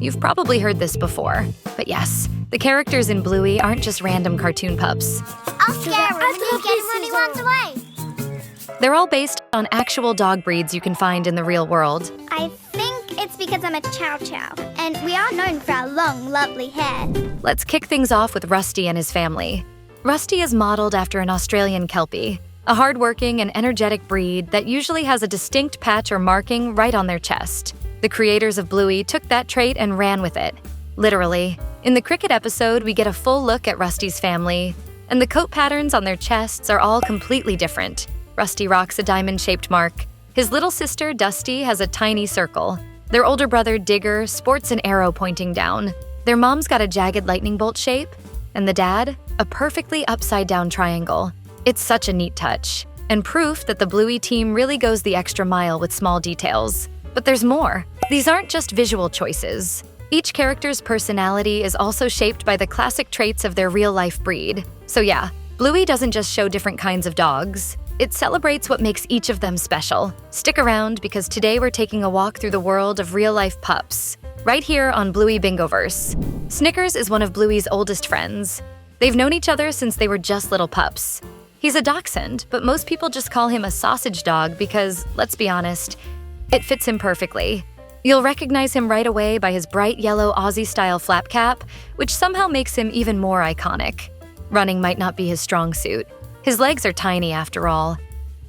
You've probably heard this before. But yes, the characters in Bluey aren't just random cartoon pups. I'll scare him and you get him when he runs away. They're all based on actual dog breeds you can find in the real world. I think it's because I'm a chow chow, and we are known for our long, lovely hair. Let's kick things off with Rusty and his family. Rusty is modeled after an Australian Kelpie, a hardworking and energetic breed that usually has a distinct patch or marking right on their chest. The creators of Bluey took that trait and ran with it. Literally. In the cricket episode, we get a full look at Rusty's family, and the coat patterns on their chests are all completely different. Rusty rocks a diamond-shaped mark. His little sister, Dusty, has a tiny circle. Their older brother, Digger, sports an arrow pointing down. Their mom's got a jagged lightning bolt shape, and the dad, a perfectly upside-down triangle. It's such a neat touch, and proof that the Bluey team really goes the extra mile with small details. But there's more. These aren't just visual choices. Each character's personality is also shaped by the classic traits of their real-life breed. So yeah, Bluey doesn't just show different kinds of dogs. It celebrates what makes each of them special. Stick around because today we're taking a walk through the world of real-life pups, right here on Bluey Bingoverse. Snickers is one of Bluey's oldest friends. They've known each other since they were just little pups. He's a dachshund, but most people just call him a sausage dog because, let's be honest, it fits him perfectly. You'll recognize him right away by his bright yellow Aussie-style flap cap, which somehow makes him even more iconic. Running might not be his strong suit. His legs are tiny after all.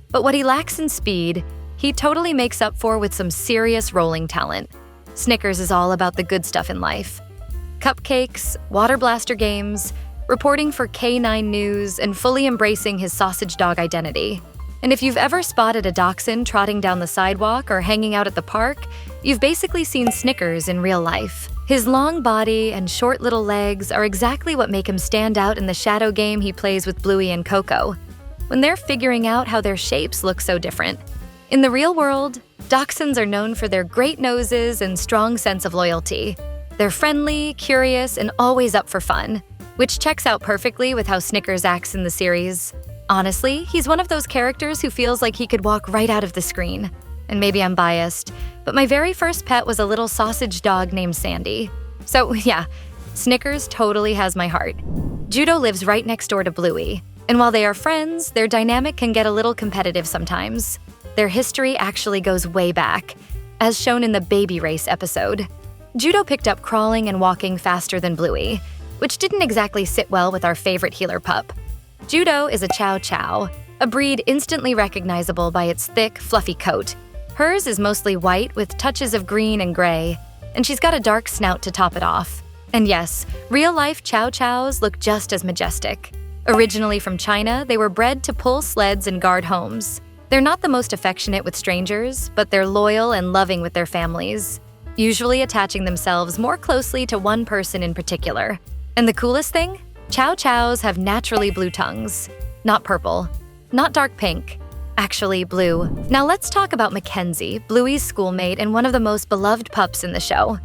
But what he lacks in speed, he totally makes up for with some serious rolling talent. Snickers is all about the good stuff in life. Cupcakes, water blaster games, reporting for K9 News, and fully embracing his sausage dog identity. And if you've ever spotted a dachshund trotting down the sidewalk or hanging out at the park, you've basically seen Snickers in real life. His long body and short little legs are exactly what make him stand out in the shadow game he plays with Bluey and Coco, when they're figuring out how their shapes look so different. In the real world, dachshunds are known for their great noses and strong sense of loyalty. They're friendly, curious, and always up for fun, which checks out perfectly with how Snickers acts in the series. Honestly, he's one of those characters who feels like he could walk right out of the screen. And maybe I'm biased, but my very first pet was a little sausage dog named Sandy. So yeah, Snickers totally has my heart. Judo lives right next door to Bluey, and while they are friends, their dynamic can get a little competitive sometimes. Their history actually goes way back, as shown in the baby race episode. Judo picked up crawling and walking faster than Bluey, which didn't exactly sit well with our favorite healer pup. Judo is a chow chow, a breed instantly recognizable by its thick, fluffy coat. Hers is mostly white with touches of green and gray, and she's got a dark snout to top it off. And yes, real-life chow chows look just as majestic. Originally from China, they were bred to pull sleds and guard homes. They're not the most affectionate with strangers, but they're loyal and loving with their families, usually attaching themselves more closely to one person in particular. And the coolest thing? Chow chows have naturally blue tongues. Not purple, not dark pink, actually blue. Now let's talk about McKenzie, Bluey's schoolmate and one of the most beloved pups in the show.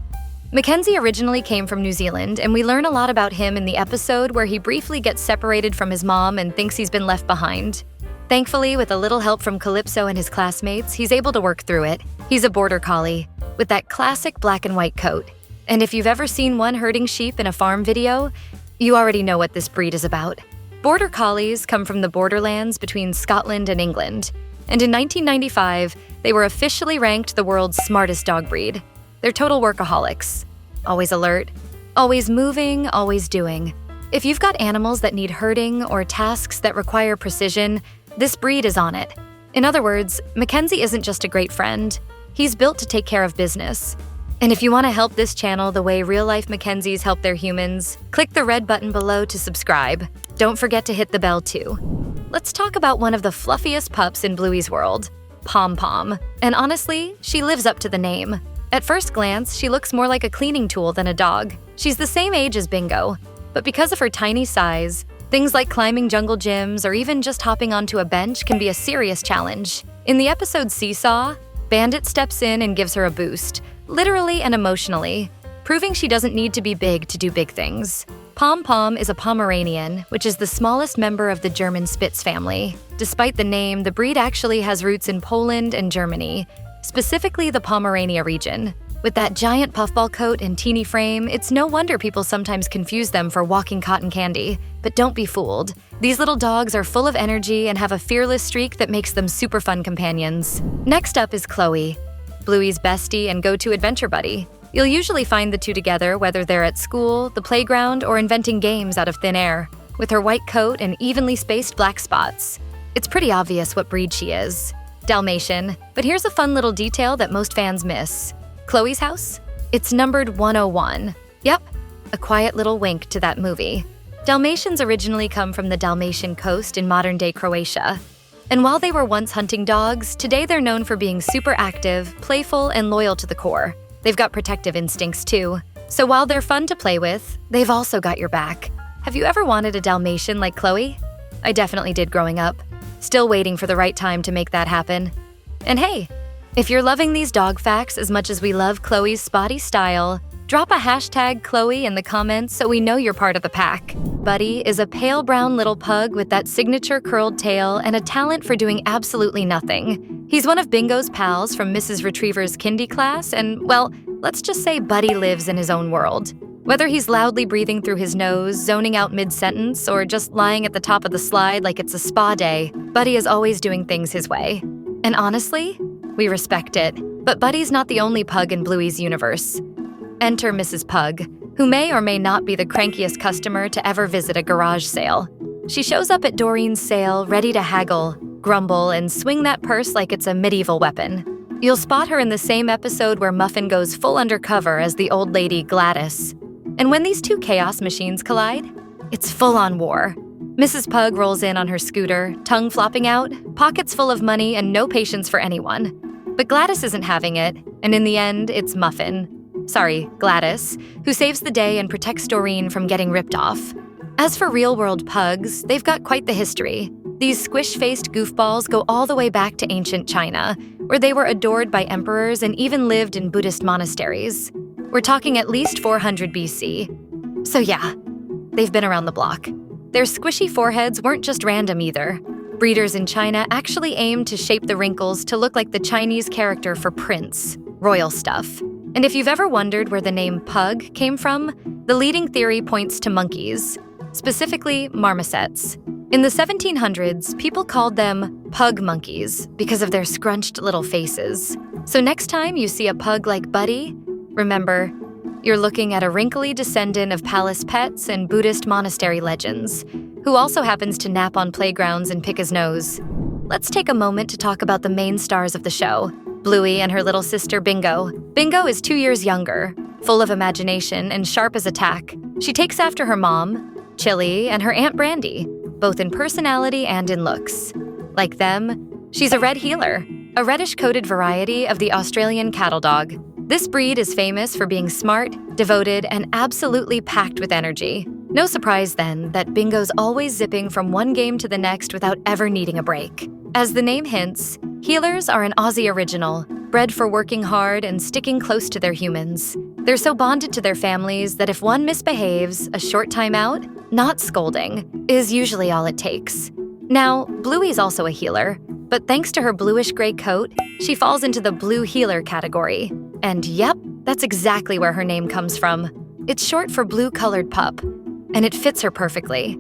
McKenzie originally came from New Zealand, and we learn a lot about him in the episode where he briefly gets separated from his mom and thinks he's been left behind. Thankfully, with a little help from Calypso and his classmates, he's able to work through it. He's a border collie, with that classic black and white coat. And if you've ever seen one herding sheep in a farm video, you already know what this breed is about. Border collies come from the borderlands between Scotland and England, and in 1995, they were officially ranked the world's smartest dog breed. They're total workaholics. Always alert, always moving, always doing. If you've got animals that need herding or tasks that require precision, this breed is on it. In other words, McKenzie isn't just a great friend. He's built to take care of business. And if you want to help this channel the way real-life McKenzies help their humans, click the red button below to subscribe. Don't forget to hit the bell too. Let's talk about one of the fluffiest pups in Bluey's world, Pom Pom. And honestly, she lives up to the name. At first glance, she looks more like a cleaning tool than a dog. She's the same age as Bingo, but because of her tiny size, things like climbing jungle gyms or even just hopping onto a bench can be a serious challenge. In the episode Seesaw, Bandit steps in and gives her a boost, literally and emotionally, proving she doesn't need to be big to do big things. Pom Pom is a Pomeranian, which is the smallest member of the German Spitz family. Despite the name, the breed actually has roots in Poland and Germany, specifically the Pomerania region. With that giant puffball coat and teeny frame, it's no wonder people sometimes confuse them for walking cotton candy. But don't be fooled. These little dogs are full of energy and have a fearless streak that makes them super fun companions. Next up is Chloe, Bluey's bestie and go-to adventure buddy. You'll usually find the two together whether they're at school, the playground, or inventing games out of thin air. With her white coat and evenly spaced black spots, it's pretty obvious what breed she is. Dalmatian, but here's a fun little detail that most fans miss. Chloe's house? It's numbered 101. Yep, a quiet little wink to that movie. Dalmatians originally come from the Dalmatian coast in modern-day Croatia. And while they were once hunting dogs, today they're known for being super active, playful, and loyal to the core. They've got protective instincts too. So while they're fun to play with, they've also got your back. Have you ever wanted a Dalmatian like Chloe? I definitely did growing up. Still waiting for the right time to make that happen. And hey, if you're loving these dog facts as much as we love Chloe's spotty style, drop a hashtag Chloe in the comments so we know you're part of the pack. Buddy is a pale brown little pug with that signature curled tail and a talent for doing absolutely nothing. He's one of Bingo's pals from Mrs. Retriever's kindy class and, well, let's just say Buddy lives in his own world. Whether he's loudly breathing through his nose, zoning out mid-sentence, or just lying at the top of the slide like it's a spa day, Buddy is always doing things his way. And honestly, we respect it. But Buddy's not the only pug in Bluey's universe. Enter Mrs. Pug, who may or may not be the crankiest customer to ever visit a garage sale. She shows up at Doreen's sale, ready to haggle, grumble, and swing that purse like it's a medieval weapon. You'll spot her in the same episode where Muffin goes full undercover as the old lady Gladys. And when these two chaos machines collide, it's full-on war. Mrs. Pug rolls in on her scooter, tongue flopping out, pockets full of money, and no patience for anyone. But Gladys isn't having it, and in the end, it's Gladys, who saves the day and protects Doreen from getting ripped off. As for real-world pugs, they've got quite the history. These squish-faced goofballs go all the way back to ancient China, where they were adored by emperors and even lived in Buddhist monasteries. We're talking at least 400 BC. So yeah, they've been around the block. Their squishy foreheads weren't just random either. Breeders in China actually aimed to shape the wrinkles to look like the Chinese character for prince, royal stuff. And if you've ever wondered where the name pug came from, the leading theory points to monkeys, specifically marmosets. In the 1700s, people called them pug monkeys because of their scrunched little faces. So next time you see a pug like Buddy, remember, you're looking at a wrinkly descendant of palace pets and Buddhist monastery legends, who also happens to nap on playgrounds and pick his nose. Let's take a moment to talk about the main stars of the show, Bluey and her little sister Bingo. Bingo is 2 years younger, full of imagination and sharp as a tack. She takes after her mom, Chili, and her Aunt Brandy, both in personality and in looks. Like them, she's a red heeler, a reddish-coated variety of the Australian cattle dog. This breed is famous for being smart, devoted, and absolutely packed with energy. No surprise, then, that Bingo's always zipping from one game to the next without ever needing a break. As the name hints, heelers are an Aussie original, bred for working hard and sticking close to their humans. They're so bonded to their families that if one misbehaves, a short time out, not scolding, is usually all it takes. Now, Bluey's also a heeler, but thanks to her bluish-gray coat, she falls into the blue heeler category. And yep, that's exactly where her name comes from. It's short for blue-colored pup, and it fits her perfectly.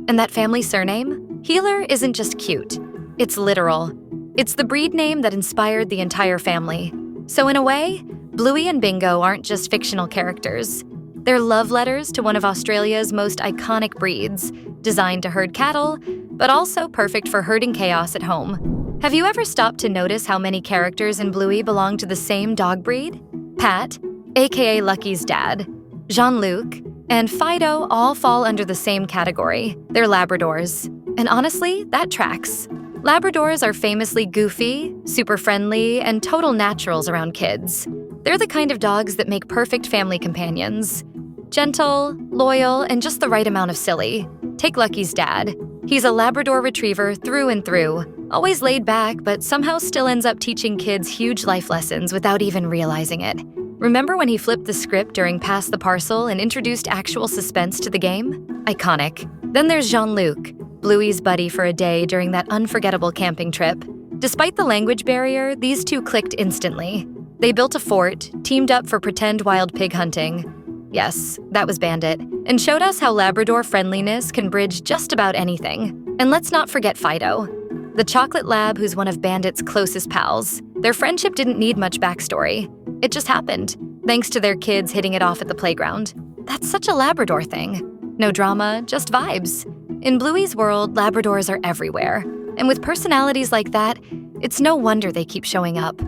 And that family surname? Heeler isn't just cute, it's literal. It's the breed name that inspired the entire family. So in a way, Bluey and Bingo aren't just fictional characters. They're love letters to one of Australia's most iconic breeds, designed to herd cattle, but also perfect for herding chaos at home. Have you ever stopped to notice how many characters in Bluey belong to the same dog breed? Pat, aka Lucky's dad, Jean-Luc, and Fido all fall under the same category. They're Labradors. And honestly, that tracks. Labradors are famously goofy, super friendly, and total naturals around kids. They're the kind of dogs that make perfect family companions. Gentle, loyal, and just the right amount of silly. Take Lucky's dad. He's a Labrador retriever through and through, always laid back, but somehow still ends up teaching kids huge life lessons without even realizing it. Remember when he flipped the script during Pass the Parcel and introduced actual suspense to the game? Iconic. Then there's Jean-Luc, Bluey's buddy for a day during that unforgettable camping trip. Despite the language barrier, these two clicked instantly. They built a fort, teamed up for pretend wild pig hunting. Yes, that was Bandit, and showed us how Labrador friendliness can bridge just about anything. And let's not forget Fido, the chocolate lab who's one of Bandit's closest pals. Their friendship didn't need much backstory. It just happened, thanks to their kids hitting it off at the playground. That's such a Labrador thing. No drama, just vibes. In Bluey's world, Labradors are everywhere. And with personalities like that, it's no wonder they keep showing up.